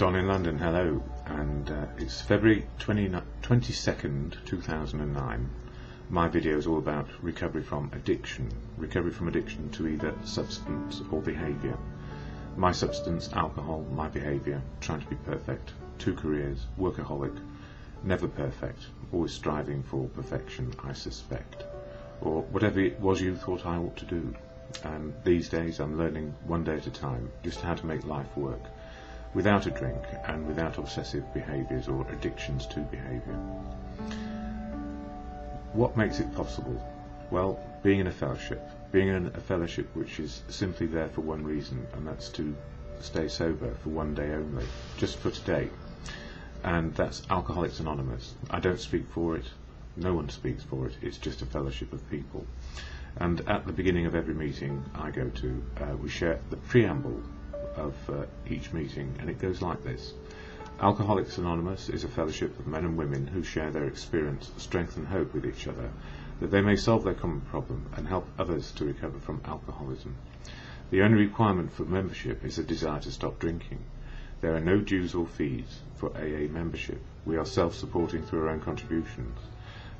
Don in London, hello, and it's February 22nd, 2009. My video is all about recovery from addiction to either substance or behaviour. My substance, alcohol; my behaviour, trying to be perfect. 2 careers, workaholic, never perfect, always striving for perfection, I suspect. Or whatever it was you thought I ought to do. And these days I'm learning one day at a time just how to make life work, without a drink and without obsessive behaviours or addictions to behaviour. What makes it possible? Well, being in a fellowship which is simply there for one reason, and that's to stay sober for one day only, just for today. And that's Alcoholics Anonymous. I don't speak for it, no one speaks for it, it's just a fellowship of people. And at the beginning of every meeting I go to, we share the preamble of each meeting, and it goes like this. Alcoholics Anonymous is a fellowship of men and women who share their experience, strength and hope with each other, that they may solve their common problem and help others to recover from alcoholism. The only requirement for membership is a desire to stop drinking. There are no dues or fees for AA membership. We are self-supporting through our own contributions.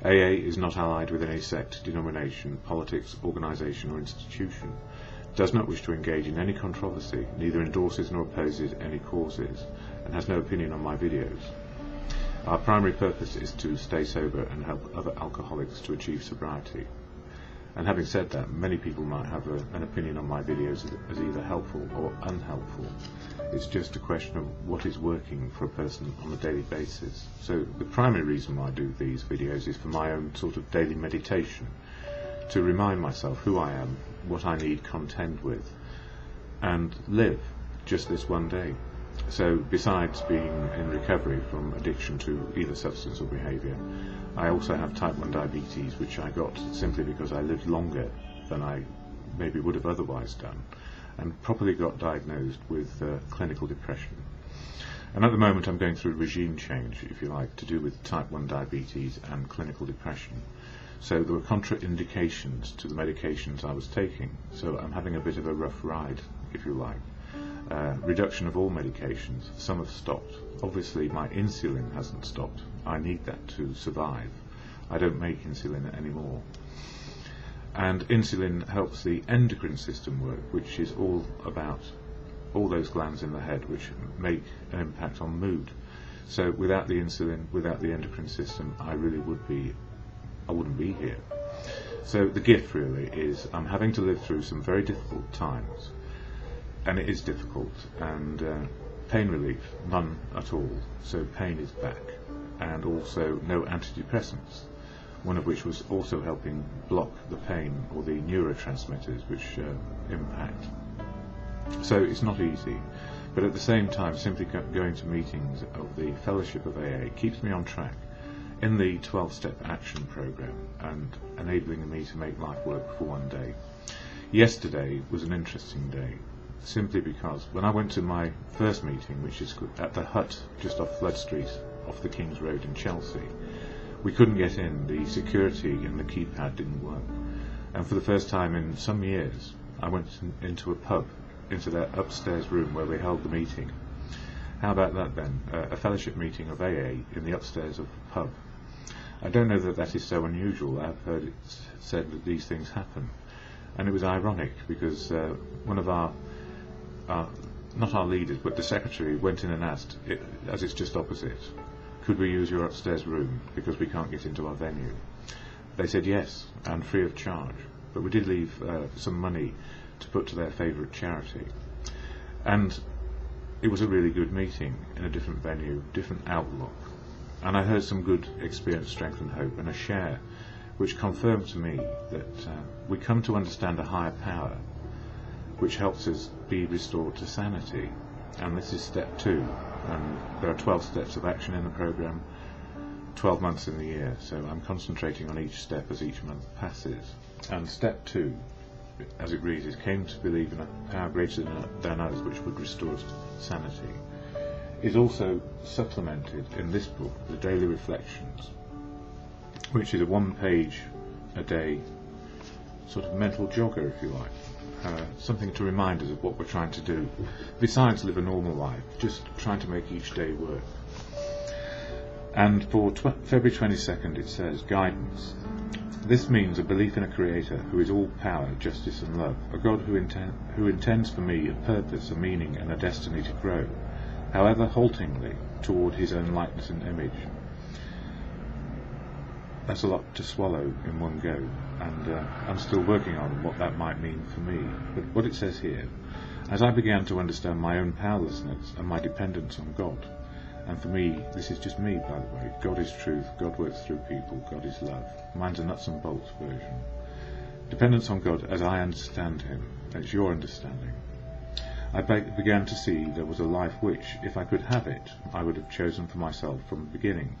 AA is not allied with any sect, denomination, politics, organisation or institution, does not wish to engage in any controversy, neither endorses nor opposes any causes, and has no opinion on my videos. Our primary purpose is to stay sober and help other alcoholics to achieve sobriety. And having said that, many people might have an opinion on my videos as either helpful or unhelpful. It's just a question of what is working for a person on a daily basis. So the primary reason why I do these videos is for my own sort of daily meditation, to remind myself who I am, what I need contend with, and live just this one day. So besides being in recovery from addiction to either substance or behaviour, I also have type 1 diabetes, which I got simply because I lived longer than I maybe would have otherwise done, and properly got diagnosed with clinical depression. And at the moment I'm going through a regime change, if you like, to do with type 1 diabetes and clinical depression. So there were contraindications to the medications I was taking, so I'm having a bit of a rough ride, if you like. Reduction of all medications, some have stopped. Obviously my insulin hasn't stopped, I need that to survive. I don't make insulin anymore. And insulin helps the endocrine system work, which is all about all those glands in the head which make an impact on mood. So without the insulin, without the endocrine system, I wouldn't be here. So the gift really is I'm having to live through some very difficult times, and it is difficult, and pain relief, none at all, so pain is back, and also no antidepressants, one of which was also helping block the pain or the neurotransmitters which impact. So it's not easy, but at the same time simply going to meetings of the Fellowship of AA keeps me on track in the 12-step action program and enabling me to make life work for one day. Yesterday was an interesting day, simply because when I went to my first meeting, which is at the hut just off Flood Street, off the King's Road in Chelsea, we couldn't get in, the security and the keypad didn't work. And for the first time in some years, I went into a pub, into their upstairs room where we held the meeting. How about that then? A fellowship meeting of AA in the upstairs of a pub. I don't know that that is so unusual. I've heard it said that these things happen. And it was ironic because one of our not our leaders, but the secretary went in and asked, as it's just opposite, could we use your upstairs room because we can't get into our venue? They said yes, and free of charge, but we did leave some money to put to their favourite charity. And it was a really good meeting in a different venue, different outlook, and I heard some good experience, strength and hope, and a share which confirmed to me that we come to understand a higher power which helps us be restored to sanity. And this is step 2, and there are 12 steps of action in the program, 12 months in the year, so I'm concentrating on each step as each month passes. And step 2, as it reads, is came to believe in a power greater than us which would restore us to sanity, is also supplemented in this book, The Daily Reflections, which is a 1 page a day sort of mental jogger, if you like, something to remind us of what we're trying to do, besides live a normal life, just trying to make each day work. And for February 22nd it says, guidance. This means a belief in a creator who is all power, justice and love, a God who intends for me a purpose, a meaning and a destiny to grow, however haltingly, toward his own likeness and image. That's a lot to swallow in one go, and I'm still working on what that might mean for me. But what it says here, as I began to understand my own powerlessness and my dependence on God, and for me, this is just me, by the way, God is truth, God works through people, God is love. Mine's a nuts and bolts version. Dependence on God as I understand him, it's your understanding. I began to see there was a life which, if I could have it, I would have chosen for myself from the beginning.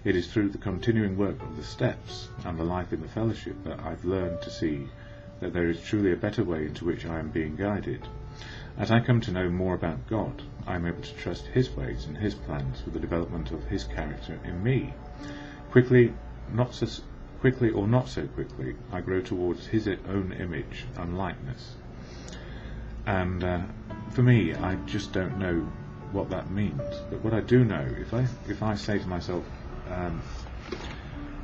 It is through the continuing work of the steps and the life in the fellowship that I've learned to see that there is truly a better way into which I am being guided. As I come to know more about God, I am able to trust his ways and his plans for the development of his character in me. Quickly or not so quickly, I grow towards his own image and likeness. And for me, I just don't know what that means. But what I do know, if I say to myself,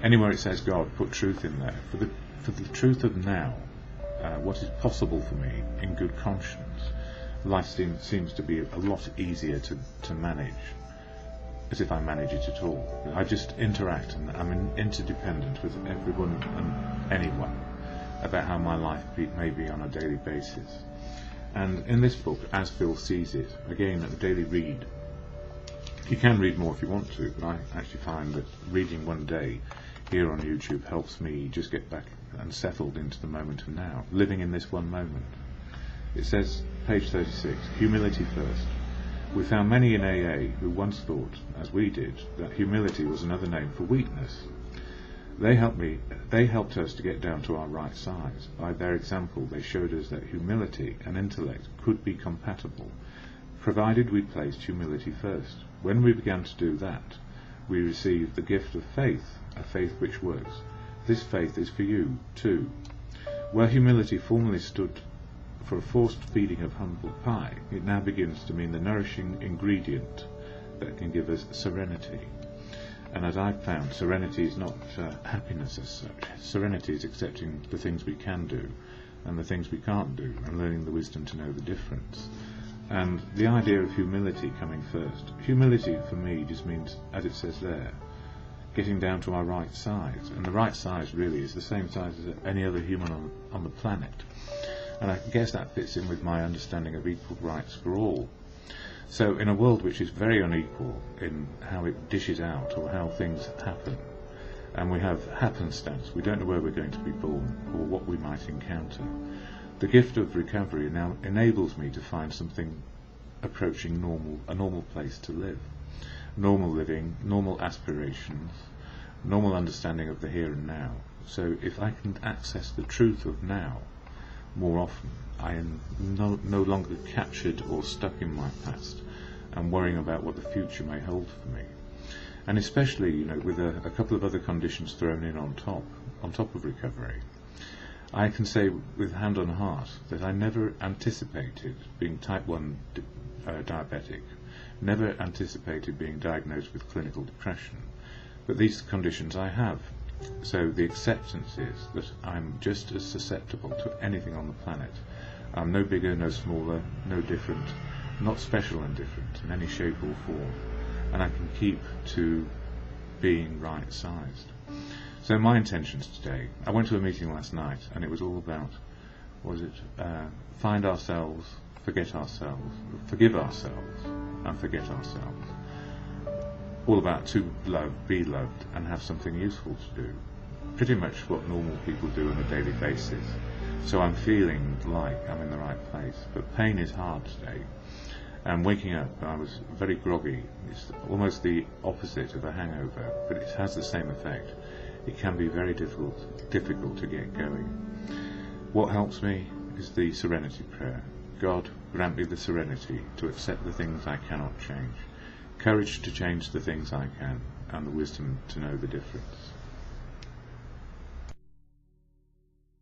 anywhere it says God, put truth in there. For the truth of now, what is possible for me in good conscience, life seems to be a lot easier to manage, as if I manage it at all. I just interact, and I'm interdependent with everyone and anyone about how my life may be on a daily basis. And in this book, As Phil Sees It, again at the daily read, you can read more if you want to, but I actually find that reading one day here on YouTube helps me just get back and settled into the moment of now, living in this one moment. It says, page 36, humility first. We found many in AA who once thought, as we did, that humility was another name for weakness. They helped us to get down to our right size. By their example, they showed us that humility and intellect could be compatible, provided we placed humility first. When we began to do that, we received the gift of faith, a faith which works. This faith is for you, too. Where humility formerly stood for a forced feeding of humble pie, it now begins to mean the nourishing ingredient that can give us serenity. And as I've found, serenity is not happiness as such. Serenity is accepting the things we can do and the things we can't do, and learning the wisdom to know the difference. And the idea of humility coming first. Humility for me just means, as it says there, getting down to our right size. And the right size really is the same size as any other human on the planet. And I guess that fits in with my understanding of equal rights for all. So in a world which is very unequal in how it dishes out or how things happen, and we have happenstance, we don't know where we're going to be born or what we might encounter, the gift of recovery now enables me to find something approaching normal, a normal place to live. Normal living, normal aspirations, normal understanding of the here and now. So if I can access the truth of now more often, I am no longer captured or stuck in my past and worrying about what the future may hold for me. And especially, with a couple of other conditions thrown in on top of recovery, I can say with hand on heart that I never anticipated being type 1 diabetic, never anticipated being diagnosed with clinical depression, but these conditions I have. So the acceptance is that I'm just as susceptible to anything on the planet. I'm no bigger, no smaller, no different, not special and different in any shape or form, and I can keep to being right-sized. So my intentions today, I went to a meeting last night and it was all about, find ourselves, forget ourselves, forgive ourselves and forget ourselves. All about to love, be loved and have something useful to do. Pretty much what normal people do on a daily basis. So I'm feeling like I'm in the right place. But pain is hard today. And waking up, I was very groggy. It's almost the opposite of a hangover, but it has the same effect. It can be very difficult to get going. What helps me is the serenity prayer. God, grant me the serenity to accept the things I cannot change, courage to change the things I can, and the wisdom to know the difference.